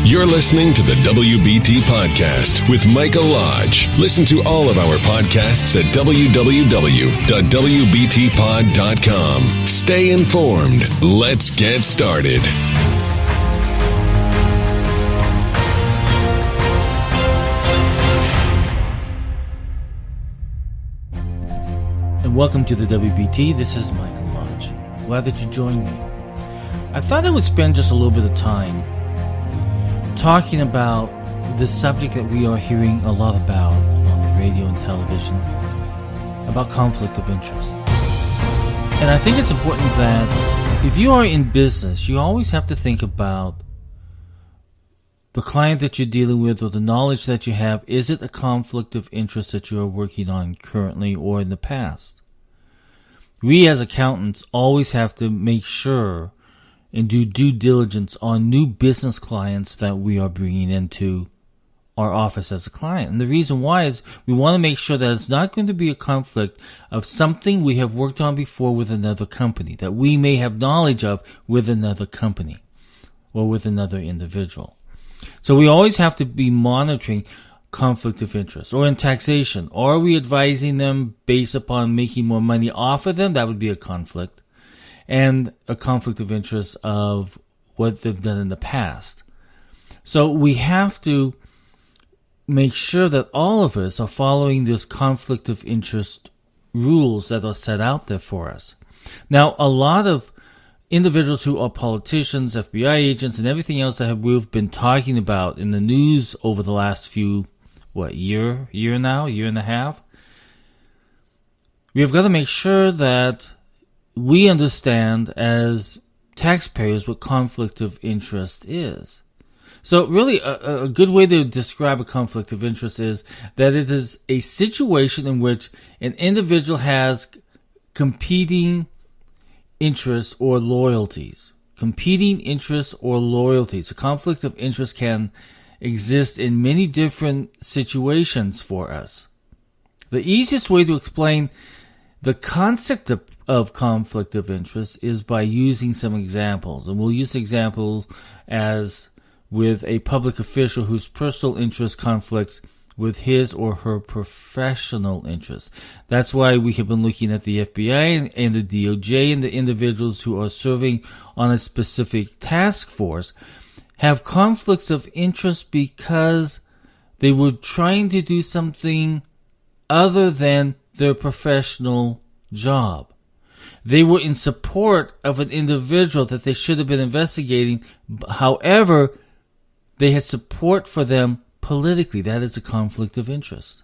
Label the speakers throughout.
Speaker 1: You're listening to the WBT Podcast with Micah Lodge. Listen to all of our podcasts at www.wbtpod.com. Stay informed. Let's get started.
Speaker 2: And welcome to the WBT. This is Michael Lodge. Glad that you joined me. I thought I would spend just a little bit of time talking about this subject that we are hearing a lot about on the radio and television, about conflict of interest. And I think it's important that if you are in business, you always have to think about the client that you're dealing with or the knowledge that you have. Is it a conflict of interest that you are working on currently or in the past? We as accountants always have to make sure and do due diligence on new business clients that we are bringing into our office as a client. And the reason why is we want to make sure that it's not going to be a conflict of something we have worked on before with another company, that we may have knowledge of with another company or with another individual. So we always have to be monitoring conflict of interest. Or in taxation, are we advising them based upon making more money off of them? That would be a conflict. And a conflict of interest of what they've done in the past. So we have to make sure that all of us are following this conflict of interest rules that are set out there for us. Now, a lot of individuals who are politicians, FBI agents, and everything else that we've been talking about in the news over the last few, year and a half, we have got to make sure that we understand as taxpayers what conflict of interest is. So really a good way to describe a conflict of interest is that it is a situation in which an individual has competing interests or loyalties. Competing interests or loyalties. A conflict of interest can exist in many different situations for us. The easiest way to explain the concept of conflict of interest is by using some examples. And we'll use examples as with a public official whose personal interest conflicts with his or her professional interests. That's why we have been looking at the FBI and the DOJ and the individuals who are serving on a specific task force have conflicts of interest because they were trying to do something other than their professional job. They were in support of an individual that they should have been investigating. However, they had support for them politically. That is a conflict of interest.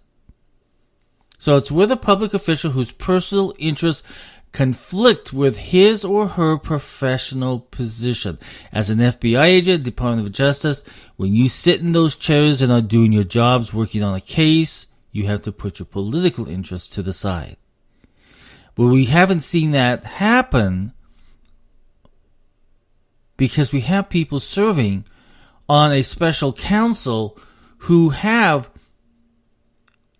Speaker 2: So it's with a public official whose personal interests conflict with his or her professional position. As an FBI agent, Department of Justice, when you sit in those chairs and are doing your jobs, working on a case, you have to put your political interests to the side. But we haven't seen that happen because we have people serving on a special counsel who have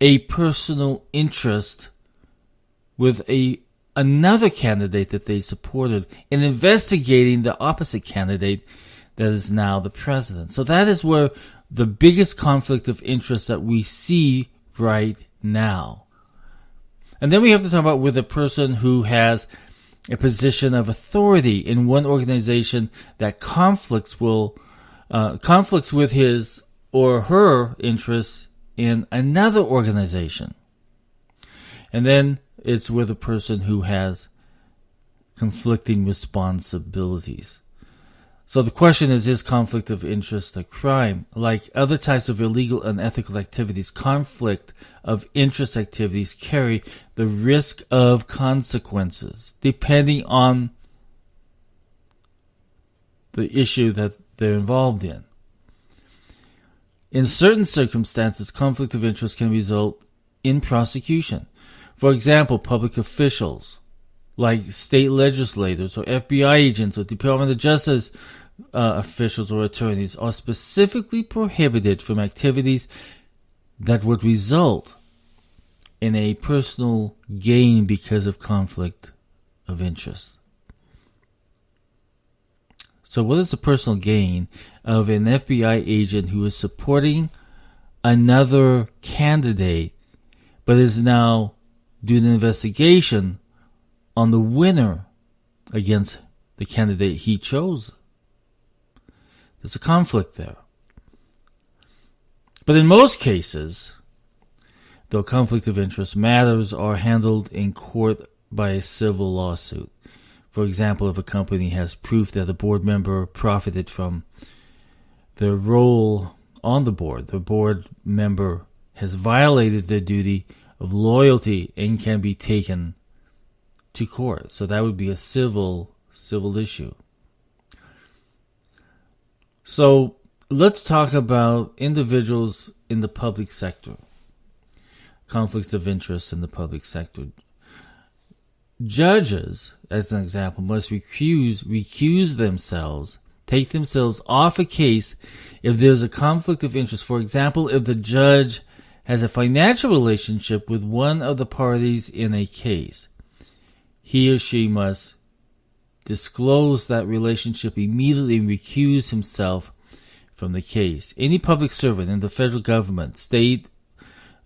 Speaker 2: a personal interest with another candidate that they supported in investigating the opposite candidate that is now the president. So that is where the biggest conflict of interest that we see right now. And then we have to talk about with a person who has a position of authority in one organization that conflicts with his or her interests in another organization. And then it's with a person who has conflicting responsibilities. So the question is conflict of interest a crime? Like other types of illegal and unethical activities, conflict of interest activities carry the risk of consequences, depending on the issue that they're involved in. In certain circumstances, conflict of interest can result in prosecution. For example, public officials, like state legislators or FBI agents or Department of Justice officials or attorneys, are specifically prohibited from activities that would result in a personal gain because of conflict of interest. So what is the personal gain of an FBI agent who is supporting another candidate but is now doing an investigation on the winner against the candidate he chose? There's a conflict there. But in most cases, though conflict of interest matters are handled in court by a civil lawsuit. For example, if a company has proof that a board member profited from their role on the board member has violated their duty of loyalty and can be taken to court. So that would be a civil issue. So let's talk about individuals in the public sector. Conflicts of interest in the public sector. Judges, as an example, must recuse themselves, take themselves off a case if there's a conflict of interest. For example, if the judge has a financial relationship with one of the parties in a case, he or she must disclose that relationship immediately and recuse himself from the case. Any public servant in the federal government, state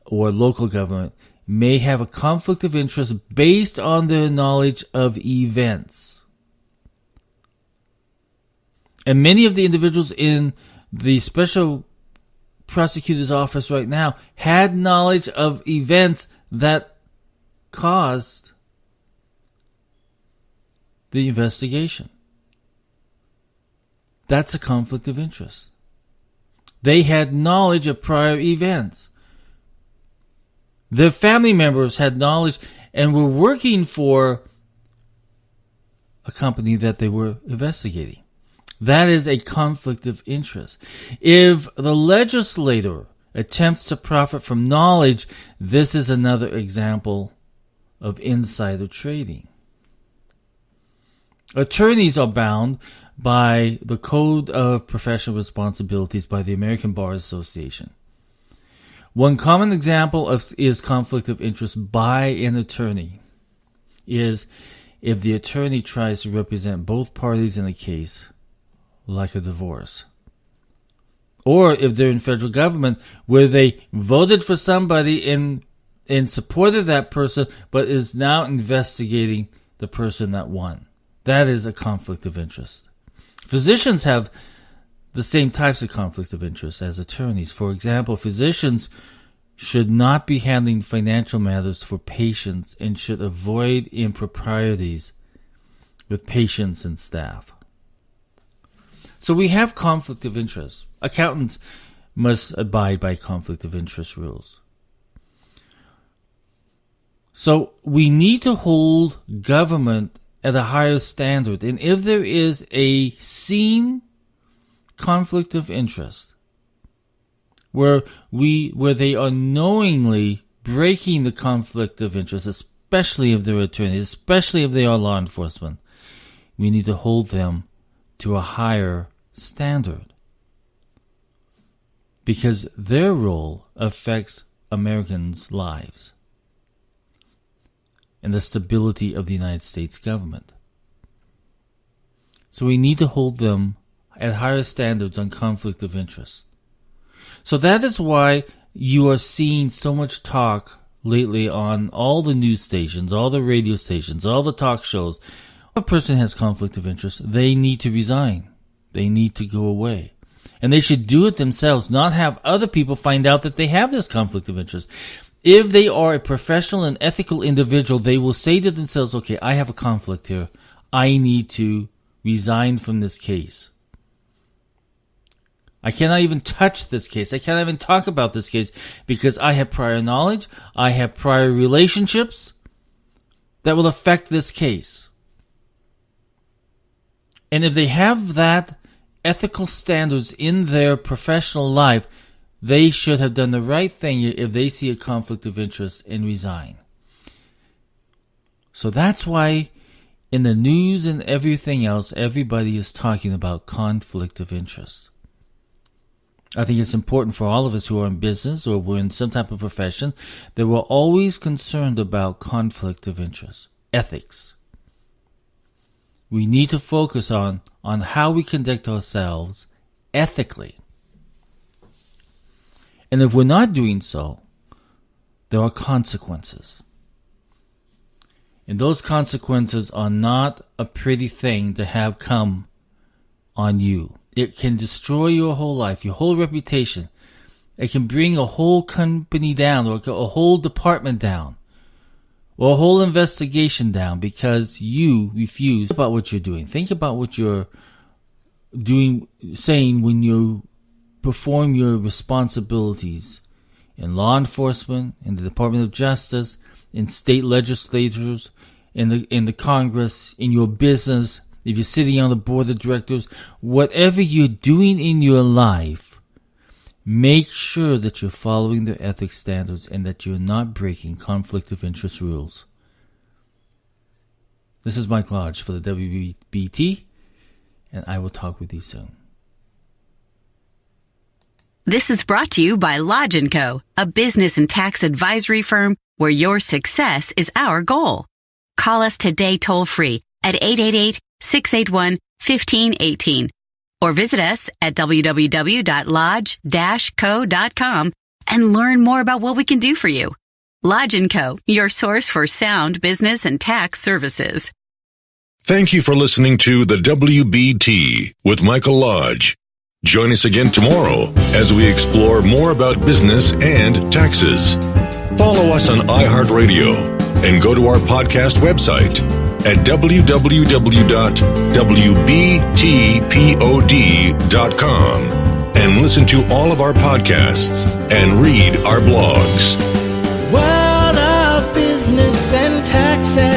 Speaker 2: or local government may have a conflict of interest based on their knowledge of events. And many of the individuals in the special prosecutor's office right now had knowledge of events that caused the investigation. That's a conflict of interest. They had knowledge of prior events. Their family members had knowledge and were working for a company that they were investigating. That is a conflict of interest. If the legislator attempts to profit from knowledge, this is another example of insider trading. Attorneys are bound by the Code of Professional Responsibilities by the American Bar Association. One common example is conflict of interest by an attorney is if the attorney tries to represent both parties in a case, like a divorce. Or if they're in federal government where they voted for somebody in support of that person but is now investigating the person that won. That is a conflict of interest. Physicians have the same types of conflicts of interest as attorneys. For example, physicians should not be handling financial matters for patients and should avoid improprieties with patients and staff. So we have conflict of interest. Accountants must abide by conflict of interest rules. So we need to hold government at a higher standard. And if there is a seen conflict of interest where they are knowingly breaking the conflict of interest, especially if they're attorneys, especially if they are law enforcement, we need to hold them to a higher standard because their role affects Americans' lives and the stability of the United States government. So we need to hold them at higher standards on conflict of interest. So that is why you are seeing so much talk lately on all the news stations, all the radio stations, all the talk shows. If a person has conflict of interest, they need to resign. They need to go away. And they should do it themselves, not have other people find out that they have this conflict of interest. If they are a professional and ethical individual, they will say to themselves, okay, I have a conflict here. I need to resign from this case. I cannot even touch this case. I cannot even talk about this case because I have prior knowledge. I have prior relationships that will affect this case. And if they have that ethical standards in their professional life, they should have done the right thing if they see a conflict of interest and resign. So that's why in the news and everything else, everybody is talking about conflict of interest. I think it's important for all of us who are in business or we're in some type of profession that we're always concerned about conflict of interest, ethics. we need to focus on how we conduct ourselves ethically. And if we're not doing so, there are consequences. And those consequences are not a pretty thing to have come on you. It can destroy your whole life, your whole reputation. It can bring a whole company down, or a whole department down, or a whole investigation down, because you refuse. Think about what you're doing. Think about what you're doing, saying when you perform your responsibilities in law enforcement, in the Department of Justice, in state legislatures, in the Congress, in your business, if you're sitting on the board of directors, whatever you're doing in your life, make sure that you're following the ethics standards and that you're not breaking conflict of interest rules. This is Mike Lodge for the WBT, and I will talk with you soon.
Speaker 3: This is brought to you by Lodge & Co., a business and tax advisory firm where your success is our goal. Call us today toll-free at 888-681-1518 or visit us at www.lodge-co.com and learn more about what we can do for you. Lodge & Co., your source for sound business and tax services.
Speaker 1: Thank you for listening to the WBT with Michael Lodge. Join us again tomorrow as we explore more about business and taxes. Follow us on iHeartRadio and go to our podcast website at www.wbtpod.com and listen to all of our podcasts and read our blogs.
Speaker 4: World of business and taxes.